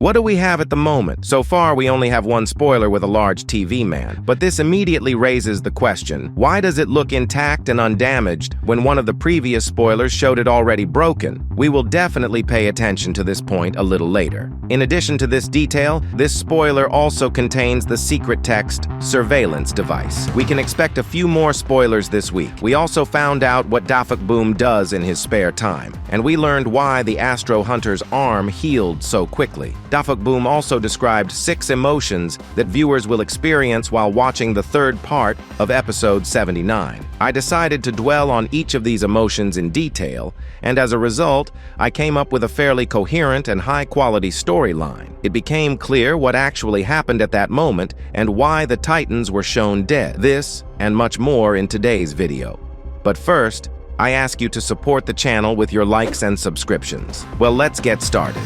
What do we have at the moment? So far, we only have one spoiler with a large TV man, but this immediately raises the question, why does it look intact and undamaged when one of the previous spoilers showed it already broken? We will definitely pay attention to this point a little later. In addition to this detail, this spoiler also contains the secret text, surveillance device. We can expect a few more spoilers this week. We also found out what Dafuk Boom does in his spare time, and we learned why the Astro Hunter's arm healed so quickly. Dafuk Boom also described 6 emotions that viewers will experience while watching the third part of episode 79. I decided to dwell on each of these emotions in detail, and as a result, I came up with a fairly coherent and high-quality storyline. It became clear what actually happened at that moment and why the Titans were shown dead. This and much more in today's video. But first, I ask you to support the channel with your likes and subscriptions. Well, let's get started.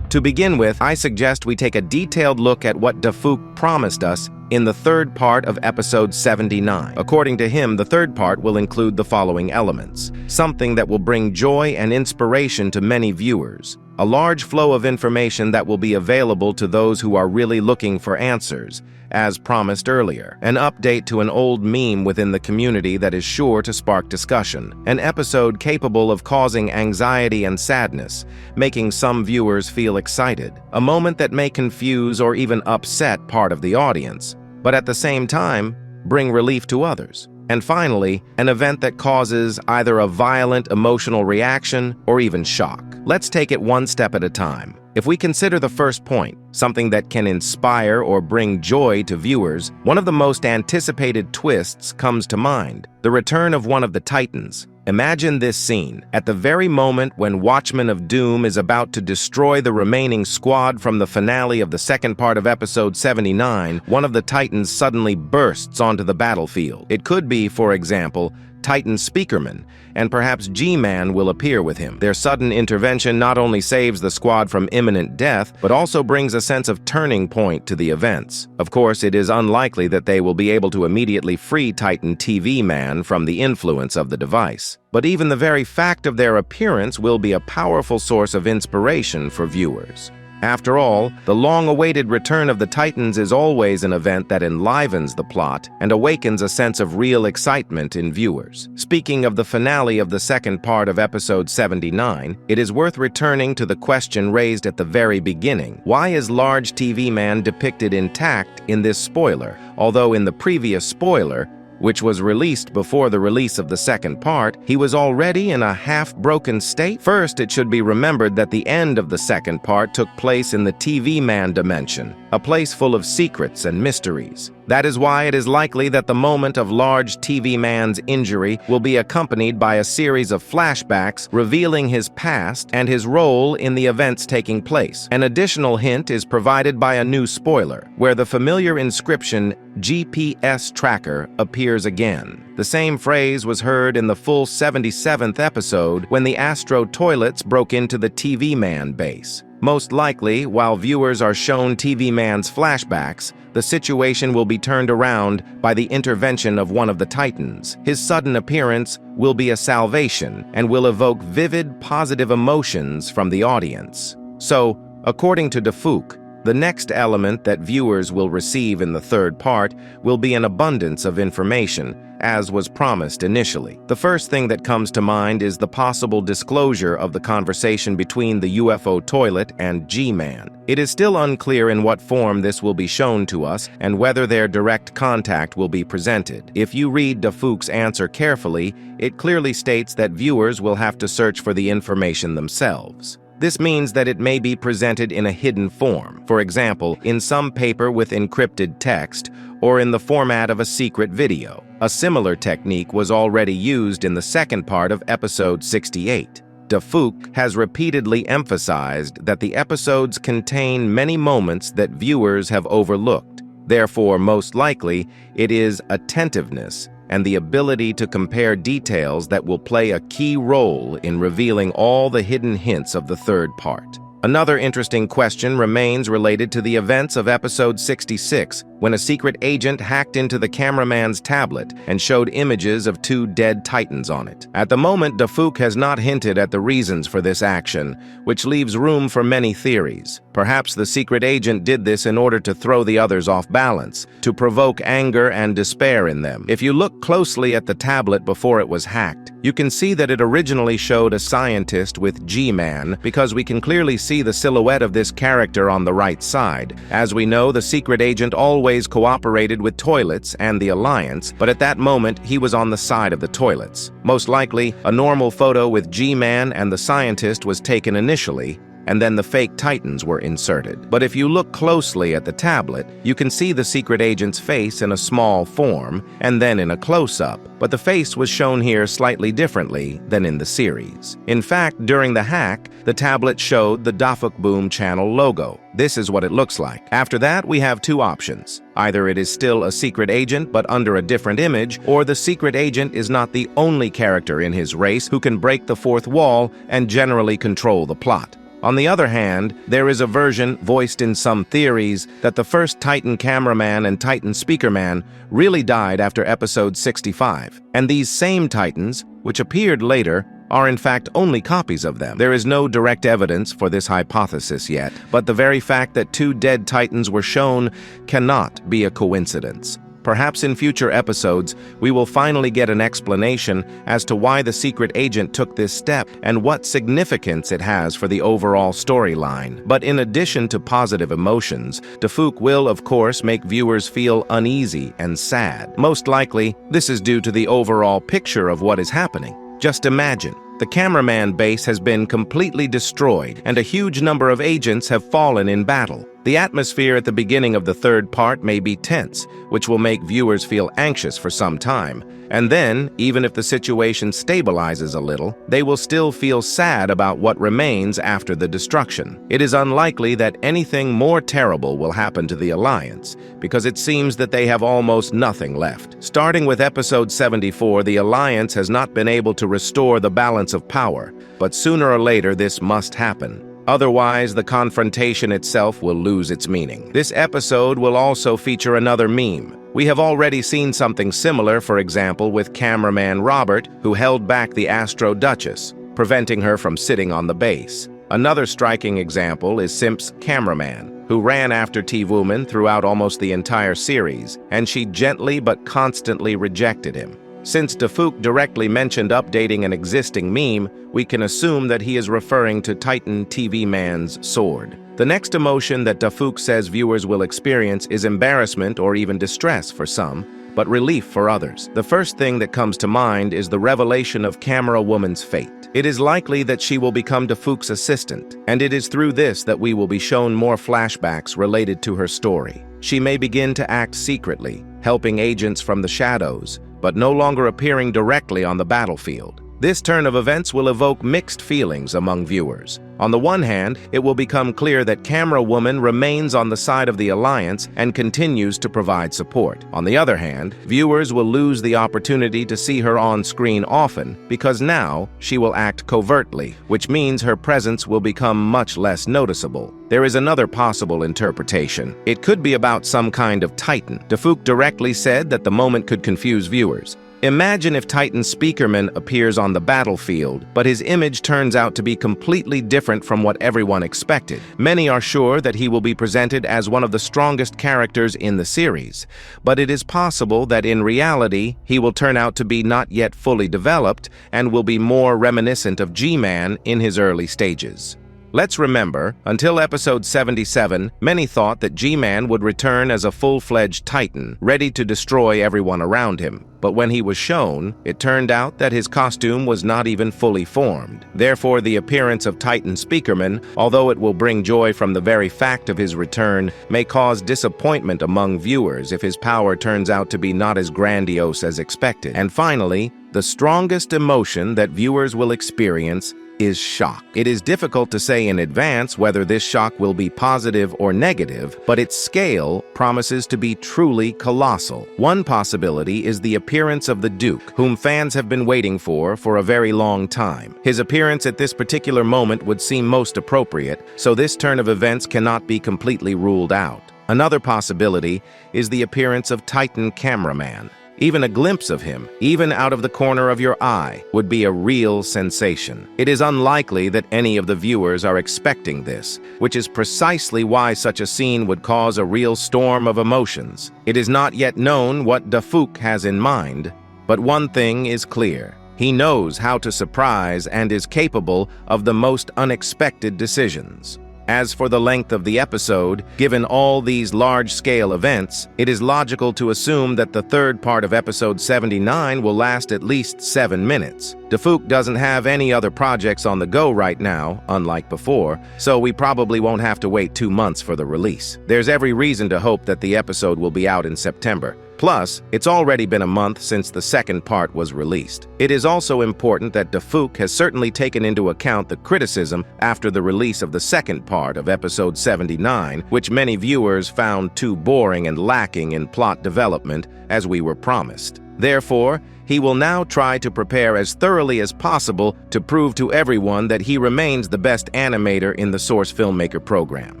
To begin with, I suggest we take a detailed look at what Dafuk promised us in the third part of episode 79. According to him, the third part will include the following elements: something that will bring joy and inspiration to many viewers, a large flow of information that will be available to those who are really looking for answers, as promised earlier, an update to an old meme within the community that is sure to spark discussion, an episode capable of causing anxiety and sadness, making some viewers feel excited, a moment that may confuse or even upset part of the audience, but at the same time, bring relief to others. And finally, an event that causes either a violent emotional reaction or even shock. Let's take it one step at a time. If we consider the first point, something that can inspire or bring joy to viewers, one of the most anticipated twists comes to mind: the return of one of the Titans. Imagine this scene. At the very moment when Watchman of Doom is about to destroy the remaining squad from the finale of the second part of episode 79, one of the Titans suddenly bursts onto the battlefield. It could be, for example, Titan Speakerman, and perhaps G-Man will appear with him. Their sudden intervention not only saves the squad from imminent death, but also brings a sense of turning point to the events. Of course, it is unlikely that they will be able to immediately free Titan TV Man from the influence of the device. But even the very fact of their appearance will be a powerful source of inspiration for viewers. After all, the long-awaited return of the Titans is always an event that enlivens the plot and awakens a sense of real excitement in viewers. Speaking of the finale of the second part of episode 79, it is worth returning to the question raised at the very beginning. Why is Large TV Man depicted intact in this spoiler, although in the previous spoiler, which was released before the release of the second part, he was already in a half-broken state? First, it should be remembered that the end of the second part took place in the TV Man dimension, a place full of secrets and mysteries. That is why it is likely that the moment of Large TV Man's injury will be accompanied by a series of flashbacks revealing his past and his role in the events taking place. An additional hint is provided by a new spoiler, where the familiar inscription GPS Tracker appears again. The same phrase was heard in the full 77th episode when the Astro Toilets broke into the TV Man base. Most likely, while viewers are shown TV Man's flashbacks, the situation will be turned around by the intervention of one of the Titans. His sudden appearance will be a salvation and will evoke vivid, positive emotions from the audience. So, according to Dafuk, the next element that viewers will receive in the third part will be an abundance of information, as was promised initially. The first thing that comes to mind is the possible disclosure of the conversation between the UFO toilet and G-Man. It is still unclear in what form this will be shown to us and whether their direct contact will be presented. If you read Dafuk's answer carefully, it clearly states that viewers will have to search for the information themselves. This means that it may be presented in a hidden form, for example, in some paper with encrypted text, or in the format of a secret video. A similar technique was already used in the second part of episode 68. Dafuk has repeatedly emphasized that the episodes contain many moments that viewers have overlooked. Therefore, most likely, it is attentiveness and the ability to compare details that will play a key role in revealing all the hidden hints of the third part. Another interesting question remains related to the events of episode 66, when a secret agent hacked into the cameraman's tablet and showed images of 2 dead Titans on it. At the moment, Dafouk has not hinted at the reasons for this action, which leaves room for many theories. Perhaps the secret agent did this in order to throw the others off balance, to provoke anger and despair in them. If you look closely at the tablet before it was hacked, you can see that it originally showed a scientist with G-Man, because we can clearly see the silhouette of this character on the right side. As we know, the secret agent always cooperated with toilets and the Alliance, but at that moment, he was on the side of the toilets. Most likely, a normal photo with G-Man and the scientist was taken initially, and then the fake Titans were inserted. But if you look closely at the tablet, you can see the secret agent's face in a small form, and then in a close-up, but the face was shown here slightly differently than in the series. In fact, during the hack, the tablet showed the Dafouk Boom channel logo. This is what it looks like. After that, we have 2 options. Either it is still a secret agent but under a different image, or the secret agent is not the only character in his race who can break the 4th wall and generally control the plot. On the other hand, there is a version voiced in some theories that the first Titan Cameraman and Titan Speakerman really died after episode 65, and these same Titans, which appeared later, are in fact only copies of them. There is no direct evidence for this hypothesis yet, but the very fact that 2 dead Titans were shown cannot be a coincidence. Perhaps in future episodes, we will finally get an explanation as to why the secret agent took this step and what significance it has for the overall storyline. But in addition to positive emotions, Dafouk will, of course, make viewers feel uneasy and sad. Most likely, this is due to the overall picture of what is happening. Just imagine. The cameraman base has been completely destroyed, and a huge number of agents have fallen in battle. The atmosphere at the beginning of the 3rd part may be tense, which will make viewers feel anxious for some time. And then, even if the situation stabilizes a little, they will still feel sad about what remains after the destruction. It is unlikely that anything more terrible will happen to the Alliance, because it seems that they have almost nothing left. Starting with episode 74, the Alliance has not been able to restore the balance of power, but sooner or later this must happen. Otherwise, the confrontation itself will lose its meaning. This episode will also feature another meme. We have already seen something similar, for example, with cameraman Robert, who held back the Astro Duchess, preventing her from sitting on the base. Another striking example is Simp's cameraman, who ran after T-Woman throughout almost the entire series, and she gently but constantly rejected him. Since Dafouk directly mentioned updating an existing meme, we can assume that he is referring to Titan TV Man's sword. The next emotion that Dafouk says viewers will experience is embarrassment or even distress for some, but relief for others. The first thing that comes to mind is the revelation of Camera Woman's fate. It is likely that she will become Dafouk's assistant, and it is through this that we will be shown more flashbacks related to her story. She may begin to act secretly, helping agents from the shadows, but no longer appearing directly on the battlefield. This turn of events will evoke mixed feelings among viewers. On the one hand, it will become clear that Camera Woman remains on the side of the Alliance and continues to provide support. On the other hand, viewers will lose the opportunity to see her on screen often because now she will act covertly, which means her presence will become much less noticeable. There is another possible interpretation. It could be about some kind of Titan. Dafouk directly said that the moment could confuse viewers. Imagine if Titan Speakerman appears on the battlefield, but his image turns out to be completely different from what everyone expected. Many are sure that he will be presented as one of the strongest characters in the series, but it is possible that in reality, he will turn out to be not yet fully developed and will be more reminiscent of G-Man in his early stages. Let's remember, until episode 77, many thought that G-Man would return as a full-fledged Titan, ready to destroy everyone around him. But when he was shown, it turned out that his costume was not even fully formed. Therefore, the appearance of Titan Speakerman, although it will bring joy from the very fact of his return, may cause disappointment among viewers if his power turns out to be not as grandiose as expected. And finally, the strongest emotion that viewers will experience is shock. It is difficult to say in advance whether this shock will be positive or negative, but its scale promises to be truly colossal. One possibility is the appearance of the Duke, whom fans have been waiting for a very long time. His appearance at this particular moment would seem most appropriate, so this turn of events cannot be completely ruled out. Another possibility is the appearance of Titan Cameraman. Even a glimpse of him, even out of the corner of your eye, would be a real sensation. It is unlikely that any of the viewers are expecting this, which is precisely why such a scene would cause a real storm of emotions. It is not yet known what Dafouk has in mind, but one thing is clear. He knows how to surprise and is capable of the most unexpected decisions. As for the length of the episode, given all these large-scale events, it is logical to assume that the third part of episode 79 will last at least 7 minutes. Dafouk doesn't have any other projects on the go right now, unlike before, so we probably won't have to wait 2 months for the release. There's every reason to hope that the episode will be out in September. Plus, it's already been a month since the second part was released. It is also important that Dafouk has certainly taken into account the criticism after the release of the second part of episode 79, which many viewers found too boring and lacking in plot development, as we were promised. Therefore, he will now try to prepare as thoroughly as possible to prove to everyone that he remains the best animator in the Source Filmmaker program.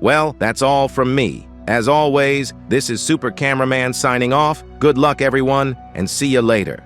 Well, that's all from me. As always, this is Super Cameraman signing off. Good luck, everyone, and see you later.